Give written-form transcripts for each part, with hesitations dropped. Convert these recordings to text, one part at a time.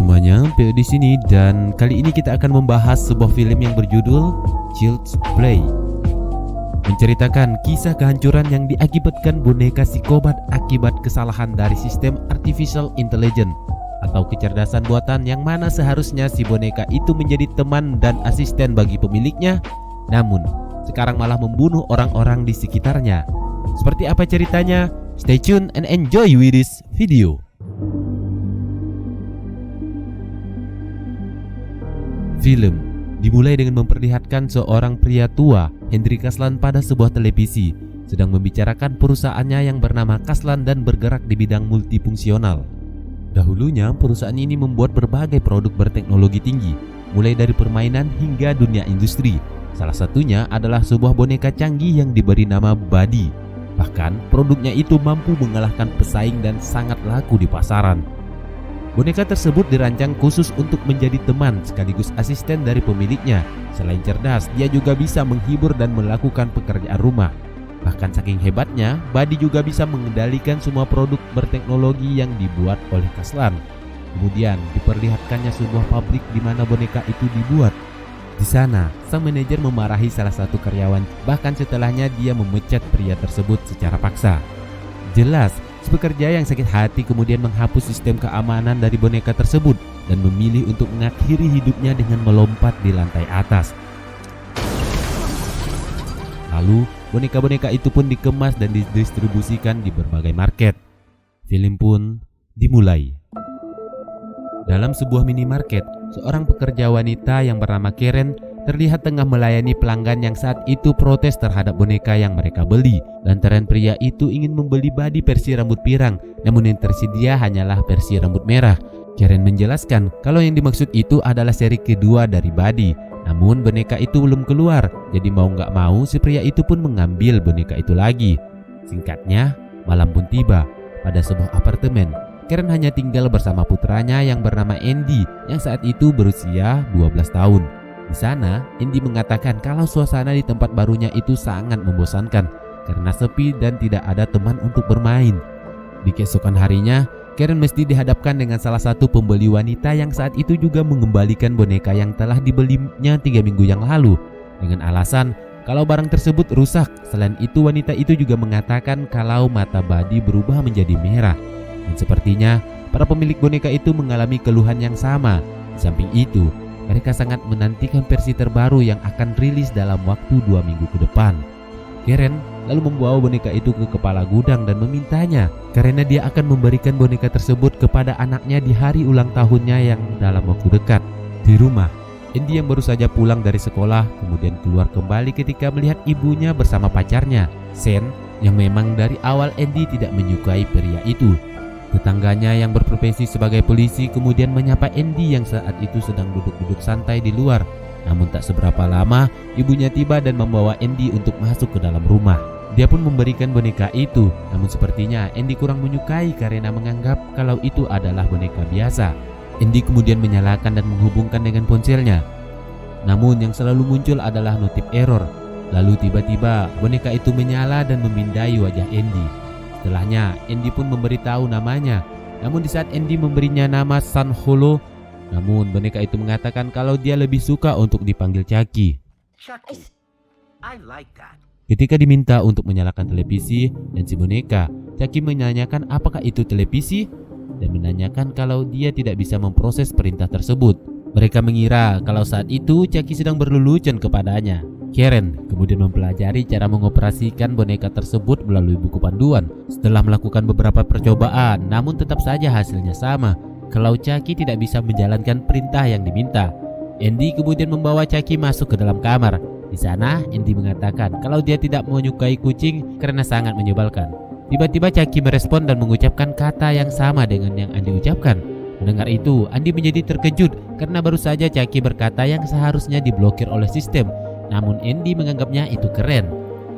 semuanya, PO di sini dan kali ini kita akan membahas sebuah film yang berjudul Child's Play. Menceritakan kisah kehancuran yang diakibatkan boneka psikopat akibat kesalahan dari sistem artificial intelligence atau kecerdasan buatan yang mana seharusnya si boneka itu menjadi teman dan asisten bagi pemiliknya, namun sekarang malah membunuh orang-orang di sekitarnya. Seperti apa ceritanya? Stay tune and enjoy with this video. Film dimulai dengan memperlihatkan seorang pria tua, Hendry Kaslan, pada sebuah televisi sedang membicarakan perusahaannya yang bernama Kaslan dan bergerak di bidang multifungsional. Dahulunya perusahaan ini membuat berbagai produk berteknologi tinggi, mulai dari permainan hingga dunia industri. Salah satunya adalah sebuah boneka canggih yang diberi nama Buddy. Bahkan produknya itu mampu mengalahkan pesaing dan sangat laku di pasaran. Boneka tersebut dirancang khusus untuk menjadi teman sekaligus asisten dari pemiliknya. Selain cerdas, dia juga bisa menghibur dan melakukan pekerjaan rumah. Bahkan saking hebatnya, Buddy juga bisa mengendalikan semua produk berteknologi yang dibuat oleh Kaslan. Kemudian diperlihatkannya sebuah pabrik di mana boneka itu dibuat. Di sana, sang manajer memarahi salah satu karyawan, bahkan setelahnya dia memecat pria tersebut secara paksa. Jelas, si pekerja yang sakit hati kemudian menghapus sistem keamanan dari boneka tersebut dan memilih untuk mengakhiri hidupnya dengan melompat di lantai atas. Lalu, boneka-boneka itu pun dikemas dan didistribusikan di berbagai market. Film pun dimulai. Dalam sebuah minimarket, seorang pekerja wanita yang bernama Karen terlihat tengah melayani pelanggan yang saat itu protes terhadap boneka yang mereka beli. Lantaran pria itu ingin membeli Buddy versi rambut pirang, namun yang tersedia hanyalah versi rambut merah. Karen menjelaskan kalau yang dimaksud itu adalah seri kedua dari Buddy. Namun boneka itu belum keluar, jadi mau nggak mau si pria itu pun mengambil boneka itu lagi. Singkatnya, malam pun tiba. Pada sebuah apartemen, Karen hanya tinggal bersama putranya yang bernama Andy yang saat itu berusia 12 tahun. Di sana, Andy mengatakan kalau suasana di tempat barunya itu sangat membosankan karena sepi dan tidak ada teman untuk bermain. Di keesokan harinya, Karen mesti dihadapkan dengan salah satu pembeli wanita yang saat itu juga mengembalikan boneka yang telah dibelinya 3 minggu yang lalu dengan alasan kalau barang tersebut rusak. Selain itu, wanita itu juga mengatakan kalau mata Buddy berubah menjadi merah. Dan sepertinya para pemilik boneka itu mengalami keluhan yang sama. Di samping itu, mereka sangat menantikan versi terbaru yang akan rilis dalam waktu 2 minggu ke depan. Karen lalu membawa boneka itu ke kepala gudang dan memintanya karena dia akan memberikan boneka tersebut kepada anaknya di hari ulang tahunnya yang dalam waktu dekat. Di rumah, Andy yang baru saja pulang dari sekolah kemudian keluar kembali ketika melihat ibunya bersama pacarnya, Sen, yang memang dari awal Andy tidak menyukai pria itu. Tetangganya yang berprofesi sebagai polisi kemudian menyapa Andy yang saat itu sedang duduk-duduk santai di luar. Namun tak seberapa lama, ibunya tiba dan membawa Andy untuk masuk ke dalam rumah. Dia pun memberikan boneka itu, namun sepertinya Andy kurang menyukai karena menganggap kalau itu adalah boneka biasa. Andy kemudian menyalakan dan menghubungkan dengan ponselnya. Namun yang selalu muncul adalah notif error. Lalu tiba-tiba boneka itu menyala dan memindai wajah Andy. Setelahnya, Andy pun memberitahu namanya. Namun di saat Andy memberinya nama San Holo, namun boneka itu mengatakan kalau dia lebih suka untuk dipanggil Chucky. Ketika diminta untuk menyalakan televisi dan si boneka, Chucky menanyakan apakah itu televisi dan menanyakan kalau dia tidak bisa memproses perintah tersebut. Mereka mengira kalau saat itu Chucky sedang berlelucon kepadanya. Karen kemudian mempelajari cara mengoperasikan boneka tersebut melalui buku panduan. Setelah melakukan beberapa percobaan, namun tetap saja hasilnya sama. Kalau Chucky tidak bisa menjalankan perintah yang diminta. Andy kemudian membawa Chucky masuk ke dalam kamar. Di sana, Andy mengatakan kalau dia tidak menyukai kucing karena sangat menyebalkan. Tiba-tiba Chucky merespon dan mengucapkan kata yang sama dengan yang Andy ucapkan. Mendengar itu, Andy menjadi terkejut karena baru saja Chucky berkata yang seharusnya diblokir oleh sistem. Namun Andy menganggapnya itu keren.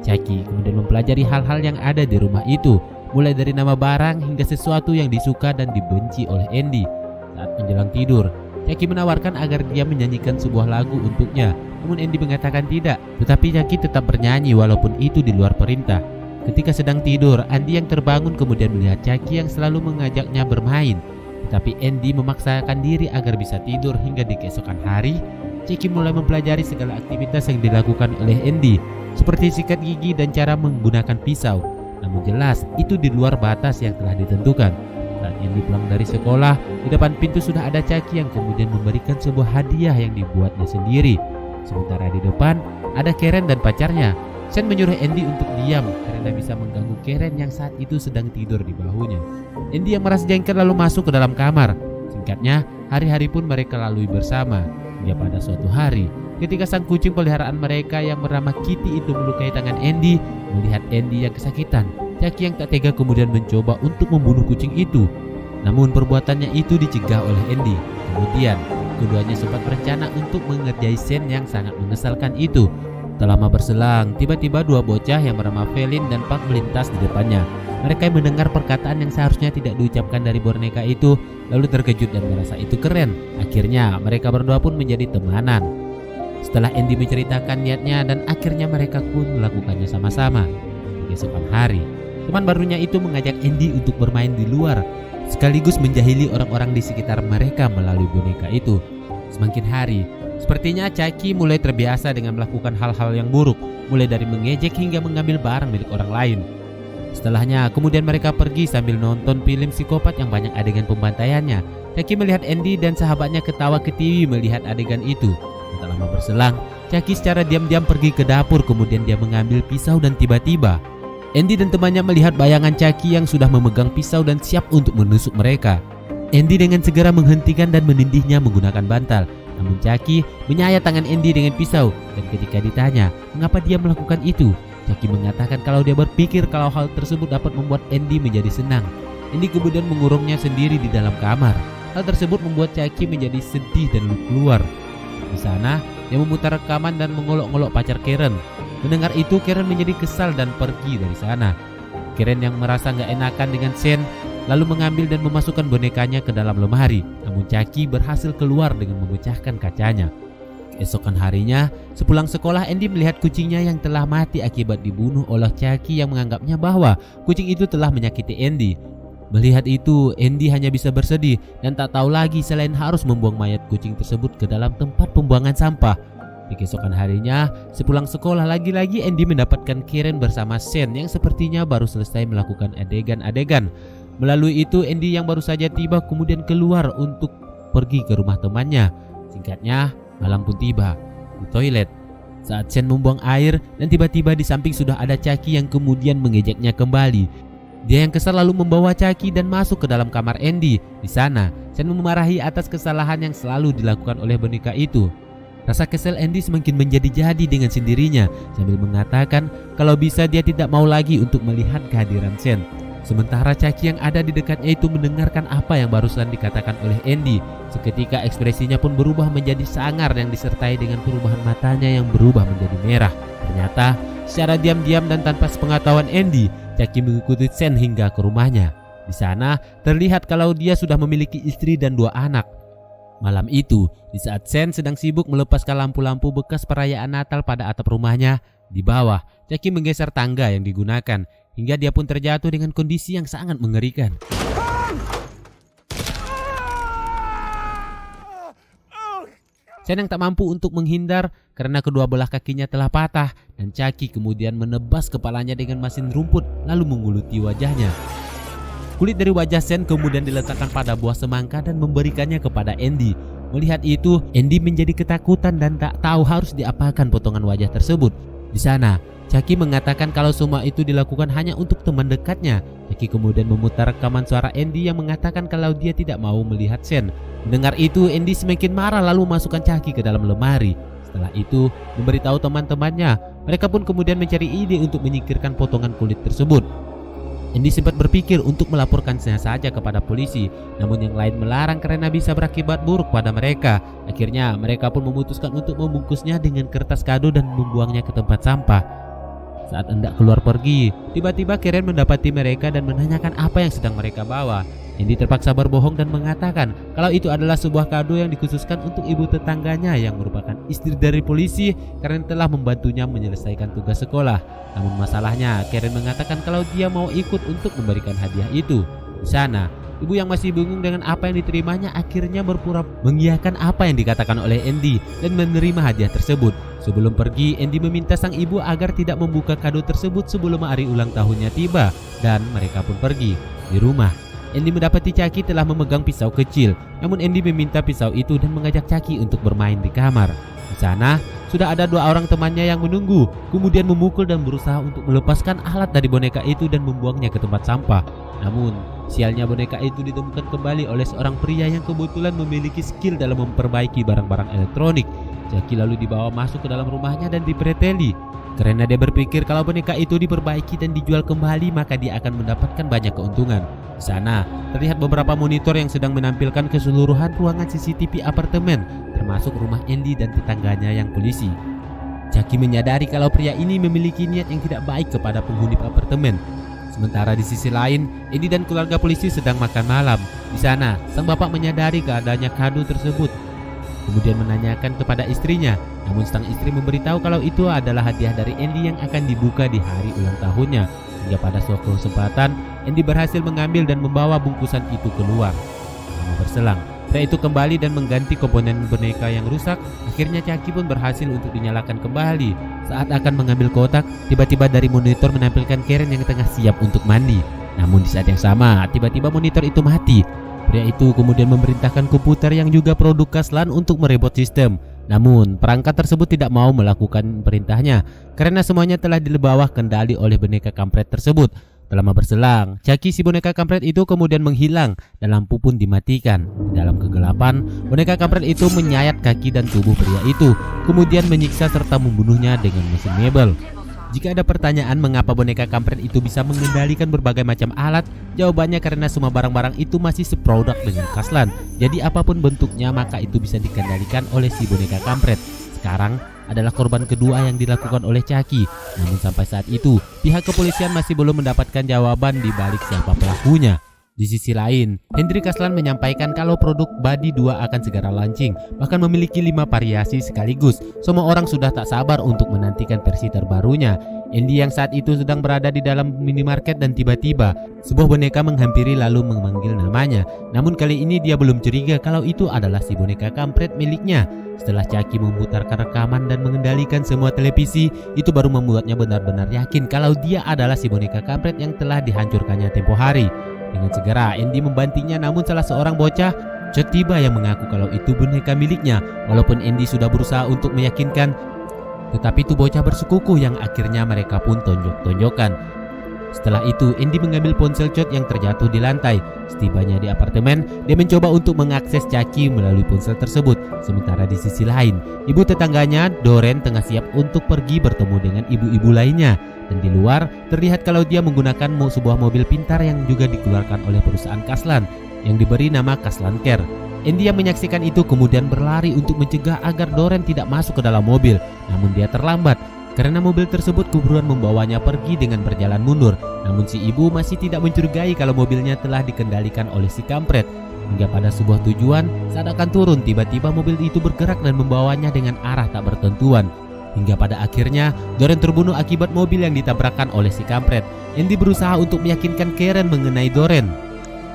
Chucky kemudian mempelajari hal-hal yang ada di rumah itu, mulai dari nama barang hingga sesuatu yang disuka dan dibenci oleh Andy. Saat menjelang tidur, Chucky menawarkan agar dia menyanyikan sebuah lagu untuknya. Namun Andy mengatakan tidak, tetapi Chucky tetap bernyanyi walaupun itu di luar perintah. Ketika sedang tidur, Andy yang terbangun kemudian melihat Chucky yang selalu mengajaknya bermain. Tetapi Andy memaksakan diri agar bisa tidur hingga di keesokan hari, Jackie mulai mempelajari segala aktivitas yang dilakukan oleh Andy, seperti sikat gigi dan cara menggunakan pisau. Namun jelas itu di luar batas yang telah ditentukan. Saat Andy pulang dari sekolah, di depan pintu sudah ada Jackie yang kemudian memberikan sebuah hadiah yang dibuatnya sendiri. Sementara di depan ada Karen dan pacarnya. Sen menyuruh Andy untuk diam karena bisa mengganggu Karen yang saat itu sedang tidur di bahunya. Andy yang merasa jengkel lalu masuk ke dalam kamar. Singkatnya, hari-hari pun mereka lalui bersama. Hingga pada suatu hari, ketika sang kucing peliharaan mereka yang bernama Kitty itu melukai tangan Andy, melihat Andy yang kesakitan, Jackie yang tak tega kemudian mencoba untuk membunuh kucing itu. Namun perbuatannya itu dicegah oleh Andy. Kemudian, keduanya sempat berencana untuk mengerjai Sen yang sangat mengesalkan itu. Tak lama berselang, tiba-tiba dua bocah yang bernama Felin dan Pak melintas di depannya. Mereka mendengar perkataan yang seharusnya tidak diucapkan dari boneka itu, lalu terkejut dan merasa itu keren. Akhirnya mereka berdua pun menjadi temanan. Setelah Andy menceritakan niatnya dan akhirnya mereka pun melakukannya sama-sama. Keesokan hari, teman barunya itu mengajak Andy untuk bermain di luar, sekaligus menjahili orang-orang di sekitar mereka melalui boneka itu. Semakin hari, sepertinya Jackie mulai terbiasa dengan melakukan hal-hal yang buruk, mulai dari mengejek hingga mengambil barang milik orang lain. Setelahnya, kemudian mereka pergi sambil nonton film psikopat yang banyak adegan pembantaiannya. Jackie melihat Andy dan sahabatnya ketawa ke TV melihat adegan itu. Tak lama berselang, Jackie secara diam-diam pergi ke dapur, kemudian dia mengambil pisau dan tiba-tiba Andy dan temannya melihat bayangan Jackie yang sudah memegang pisau dan siap untuk menusuk mereka. Andy dengan segera menghentikan dan menindihnya menggunakan bantal. Namun Jackie menyayat tangan Andy dengan pisau, dan ketika ditanya mengapa dia melakukan itu, Jackie mengatakan kalau dia berpikir kalau hal tersebut dapat membuat Andy menjadi senang. Andy kemudian mengurungnya sendiri di dalam kamar. Hal tersebut membuat Jackie menjadi sedih dan keluar. Di sana, dia memutar rekaman dan mengolok-olok pacar Karen. Mendengar itu, Karen menjadi kesal dan pergi dari sana. Karen yang merasa gak enakan dengan Sen, lalu mengambil dan memasukkan bonekanya ke dalam lemari. Namun Jackie berhasil keluar dengan memecahkan kacanya. Keesokan harinya, sepulang sekolah Andy melihat kucingnya yang telah mati akibat dibunuh oleh Jackie yang menganggapnya bahwa kucing itu telah menyakiti Andy. Melihat itu, Andy hanya bisa bersedih dan tak tahu lagi selain harus membuang mayat kucing tersebut ke dalam tempat pembuangan sampah. Di keesokan harinya, sepulang sekolah lagi-lagi Andy mendapatkan Karen bersama Sen yang sepertinya baru selesai melakukan adegan-adegan. Melalui itu, Andy yang baru saja tiba kemudian keluar untuk pergi ke rumah temannya. Singkatnya, malam pun tiba di toilet saat Sen membuang air dan tiba-tiba di samping sudah ada Jackie yang kemudian mengejeknya kembali. Dia yang kesal lalu membawa Jackie dan masuk ke dalam kamar Andy. Di sana, Sen memarahi atas kesalahan yang selalu dilakukan oleh boneka itu. Rasa kesal Andy semakin menjadi-jadi dengan sendirinya sambil mengatakan kalau bisa dia tidak mau lagi untuk melihat kehadiran Sen. Sementara Jackie yang ada di dekatnya itu mendengarkan apa yang barusan dikatakan oleh Andy. Seketika ekspresinya pun berubah menjadi sangar yang disertai dengan perubahan matanya yang berubah menjadi merah. Ternyata secara diam-diam dan tanpa sepengetahuan Andy, Jackie mengikuti Sen hingga ke rumahnya. Di sana terlihat kalau dia sudah memiliki istri dan 2 anak. Malam itu, di saat Sen sedang sibuk melepaskan lampu-lampu bekas perayaan Natal pada atap rumahnya, di bawah Jackie menggeser tangga yang digunakan hingga dia pun terjatuh dengan kondisi yang sangat mengerikan. Sen yang tak mampu untuk menghindar karena kedua belah kakinya telah patah dan Jackie kemudian menebas kepalanya dengan mesin rumput lalu menguluti wajahnya. Kulit dari wajah Sen kemudian diletakkan pada buah semangka dan memberikannya kepada Andy. Melihat itu, Andy menjadi ketakutan dan tak tahu harus diapakan potongan wajah tersebut. Di sana, Jackie mengatakan kalau semua itu dilakukan hanya untuk teman dekatnya. Jackie kemudian memutar rekaman suara Andy yang mengatakan kalau dia tidak mau melihat Sen. Mendengar itu, Andy semakin marah lalu memasukkan Jackie ke dalam lemari. Setelah itu, memberitahu teman-temannya. Mereka pun kemudian mencari ide untuk menyingkirkan potongan kulit tersebut. Andy sempat berpikir untuk melaporkannya saja kepada polisi, namun yang lain melarang karena bisa berakibat buruk pada mereka. Akhirnya mereka pun memutuskan untuk membungkusnya dengan kertas kado dan membuangnya ke tempat sampah. Saat hendak keluar pergi, tiba-tiba Karen mendapati mereka dan menanyakan apa yang sedang mereka bawa. Andy terpaksa berbohong dan mengatakan kalau itu adalah sebuah kado yang dikhususkan untuk ibu tetangganya yang merupakan istri dari polisi karena telah membantunya menyelesaikan tugas sekolah. Namun masalahnya, Karen mengatakan kalau dia mau ikut untuk memberikan hadiah itu. Di sana, Ibu yang masih bingung dengan apa yang diterimanya akhirnya berpura mengiyakan apa yang dikatakan oleh Andy dan menerima hadiah tersebut. Sebelum pergi, Andy meminta sang ibu agar tidak membuka kado tersebut sebelum hari ulang tahunnya tiba, dan mereka pun pergi. Di rumah, Andy mendapati Chucky telah memegang pisau kecil, namun Andy meminta pisau itu dan mengajak Chucky untuk bermain di kamar. Di sana, sudah ada 2 orang temannya yang menunggu, kemudian memukul dan berusaha untuk melepaskan alat dari boneka itu dan membuangnya ke tempat sampah. Namun, sialnya boneka itu ditemukan kembali oleh seorang pria yang kebetulan memiliki skill dalam memperbaiki barang-barang elektronik. Chucky lalu dibawa masuk ke dalam rumahnya dan dipreteli. Karena dia berpikir kalau boneka itu diperbaiki dan dijual kembali, maka dia akan mendapatkan banyak keuntungan. Di sana, terlihat beberapa monitor yang sedang menampilkan keseluruhan ruangan CCTV apartemen, termasuk rumah Andy dan tetangganya yang polisi. Chucky menyadari kalau pria ini memiliki niat yang tidak baik kepada penghuni apartemen. Sementara di sisi lain, Andy dan keluarga polisi sedang makan malam. Di sana, sang bapak menyadari keadaannya kado tersebut, kemudian menanyakan kepada istrinya. Namun sang istri memberitahu kalau itu adalah hadiah dari Andy yang akan dibuka di hari ulang tahunnya. Hingga pada suatu kesempatan, Andy berhasil mengambil dan membawa bungkusan itu keluar. Lama berselang, pria itu kembali dan mengganti komponen boneka yang rusak. Akhirnya Chucky pun berhasil untuk dinyalakan kembali. Saat akan mengambil kotak, tiba-tiba dari monitor menampilkan Karen yang tengah siap untuk mandi. Namun di saat yang sama, tiba-tiba monitor itu mati. Pria itu kemudian memerintahkan komputer yang juga produk Kaslan untuk mereboot sistem. Namun perangkat tersebut tidak mau melakukan perintahnya karena semuanya telah di bawah kendali oleh boneka kampret tersebut. Lama berselang, Chucky si boneka kampret itu kemudian menghilang dan lampu pun dimatikan. Dalam kegelapan, boneka kampret itu menyayat kaki dan tubuh pria itu, kemudian menyiksa serta membunuhnya dengan mesin mebel. Jika ada pertanyaan mengapa boneka kampret itu bisa mengendalikan berbagai macam alat, jawabannya karena semua barang-barang itu masih seproduk dengan Kaslan. Jadi apapun bentuknya maka itu bisa dikendalikan oleh si boneka kampret. Sekarang adalah korban kedua yang dilakukan oleh Chucky. Namun sampai saat itu, pihak kepolisian masih belum mendapatkan jawaban di balik siapa pelakunya. Di sisi lain, Hendrik Kaslan menyampaikan kalau produk Body 2 akan segera launching, bahkan memiliki 5 variasi sekaligus. Semua orang sudah tak sabar untuk menantikan versi terbarunya. Andy yang saat itu sedang berada di dalam minimarket dan tiba-tiba sebuah boneka menghampiri lalu memanggil namanya. Namun kali ini dia belum curiga kalau itu adalah si boneka kampret miliknya. Setelah Chucky memutarkan rekaman dan mengendalikan semua televisi, itu baru membuatnya benar-benar yakin kalau dia adalah si boneka kampret yang telah dihancurkannya tempo hari. Dengan segera Andy membantinya, namun salah seorang bocah tiba yang mengaku kalau itu boneka miliknya. Walaupun Andy sudah berusaha untuk meyakinkan, tetapi itu bocah bersekukuh yang akhirnya mereka pun tonjok-tonjokan. Setelah itu Andy mengambil ponsel Chot yang terjatuh di lantai. Setibanya di apartemen, dia mencoba untuk mengakses Chucky melalui ponsel tersebut. Sementara di sisi lain, ibu tetangganya Doreen tengah siap untuk pergi bertemu dengan ibu-ibu lainnya. Dan di luar terlihat kalau dia menggunakan sebuah mobil pintar yang juga dikeluarkan oleh perusahaan Kaslan yang diberi nama Kaslan Care. Andy yang menyaksikan itu kemudian berlari untuk mencegah agar Doreen tidak masuk ke dalam mobil. Namun dia terlambat karena mobil tersebut keburuan membawanya pergi dengan berjalan mundur. Namun si ibu masih tidak mencurigai kalau mobilnya telah dikendalikan oleh si kampret. Hingga pada sebuah tujuan, saat akan turun, tiba-tiba mobil itu bergerak dan membawanya dengan arah tak bertentuan. Hingga pada akhirnya, Doreen terbunuh akibat mobil yang ditabrakkan oleh si kampret. Andy berusaha untuk meyakinkan Karen mengenai Doreen.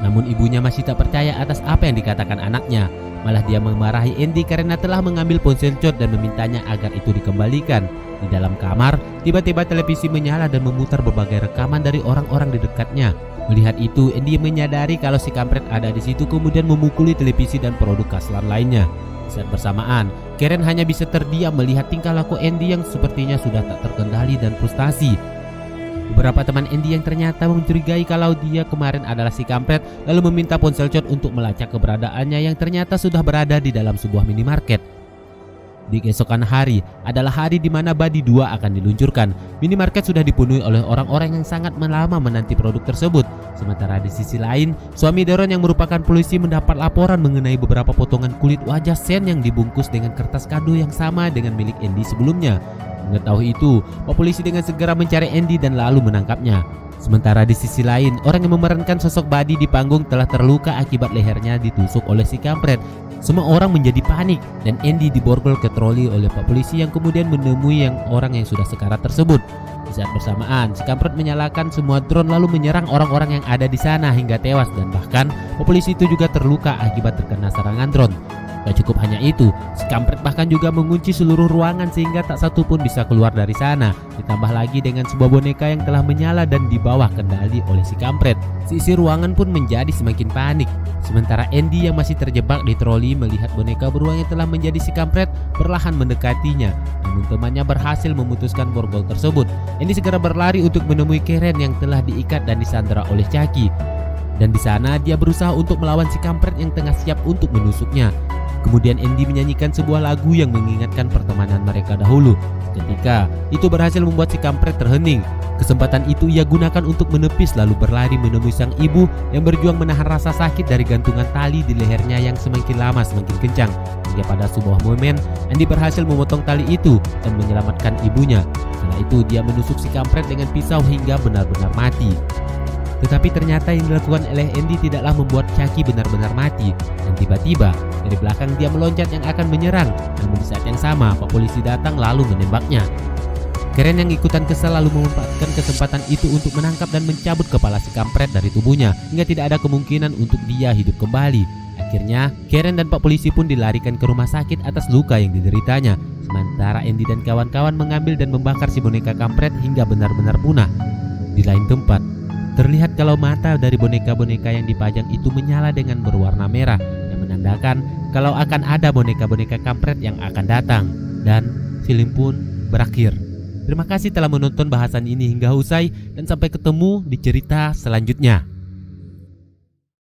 Namun ibunya masih tak percaya atas apa yang dikatakan anaknya. Malah dia memarahi Andy karena telah mengambil ponsel Chot dan memintanya agar itu dikembalikan. Di dalam kamar, tiba-tiba televisi menyala dan memutar berbagai rekaman dari orang-orang di dekatnya. Melihat itu, Andy menyadari kalau si kampret ada di situ kemudian memukuli televisi dan produk Kaslan lainnya. Saat bersamaan, Karen hanya bisa terdiam melihat tingkah laku Andy yang sepertinya sudah tak terkendali dan frustasi. Beberapa teman Andy yang ternyata mencurigai kalau dia kemarin adalah si kampret lalu meminta ponsel Chot untuk melacak keberadaannya yang ternyata sudah berada di dalam sebuah minimarket. Di keesokan hari adalah hari di mana Body 2 akan diluncurkan. Minimarket sudah dipenuhi oleh orang-orang yang sangat lama menanti produk tersebut. Sementara di sisi lain, suami Doreen yang merupakan polisi mendapat laporan mengenai beberapa potongan kulit wajah Sen yang dibungkus dengan kertas kado yang sama dengan milik Andy sebelumnya. Mengetahui itu, polisi dengan segera mencari Andy dan lalu menangkapnya. Sementara di sisi lain, orang yang memerankan sosok Body di panggung telah terluka akibat lehernya ditusuk oleh si kampret. Semua orang menjadi panik dan Andy diborgol ke troli oleh pak polisi yang kemudian menemui orang yang sudah sekarat tersebut. Di saat bersamaan, si kampret menyalakan semua drone lalu menyerang orang-orang yang ada di sana hingga tewas, dan bahkan polisi itu juga terluka akibat terkena serangan drone. Gak cukup hanya itu, si kampret bahkan juga mengunci seluruh ruangan sehingga tak satu pun bisa keluar dari sana. Ditambah lagi dengan sebuah boneka yang telah menyala dan dibawa kendali oleh si kampret. Isi ruangan pun menjadi semakin panik. Sementara Andy yang masih terjebak di troli melihat boneka beruang yang telah menjadi si kampret perlahan mendekatinya. Namun temannya berhasil memutuskan borgol tersebut. Andy segera berlari untuk menemui Karen yang telah diikat dan disandera oleh Chucky. Dan di sana dia berusaha untuk melawan si kampret yang tengah siap untuk menusuknya. Kemudian Andy menyanyikan sebuah lagu yang mengingatkan pertemanan mereka dahulu. Ketika itu berhasil membuat si kampret terhening. Kesempatan itu ia gunakan untuk menepis lalu berlari menemui sang ibu yang berjuang menahan rasa sakit dari gantungan tali di lehernya yang semakin lama semakin kencang. Hingga pada sebuah momen Andy berhasil memotong tali itu dan menyelamatkan ibunya. Setelah itu dia menusuk si kampret dengan pisau hingga benar-benar mati. Tetapi ternyata yang dilakukan oleh Andy tidaklah membuat Chucky benar-benar mati. Dan tiba-tiba dari belakang dia meloncat yang akan menyerang. Namun di saat yang sama Pak Polisi datang lalu menembaknya. Karen yang ikutan kesal lalu memanfaatkan kesempatan itu untuk menangkap dan mencabut kepala si kampret dari tubuhnya hingga tidak ada kemungkinan untuk dia hidup kembali. Akhirnya Karen dan Pak Polisi pun dilarikan ke rumah sakit atas luka yang dideritanya. Sementara Andy dan kawan-kawan mengambil dan membakar si boneka kampret hingga benar-benar punah. Di lain tempat, terlihat kalau mata dari boneka-boneka yang dipajang itu menyala dengan berwarna merah yang menandakan kalau akan ada boneka-boneka kampret yang akan datang. Dan film pun berakhir. Terima kasih telah menonton bahasan ini hingga usai dan sampai ketemu di cerita selanjutnya.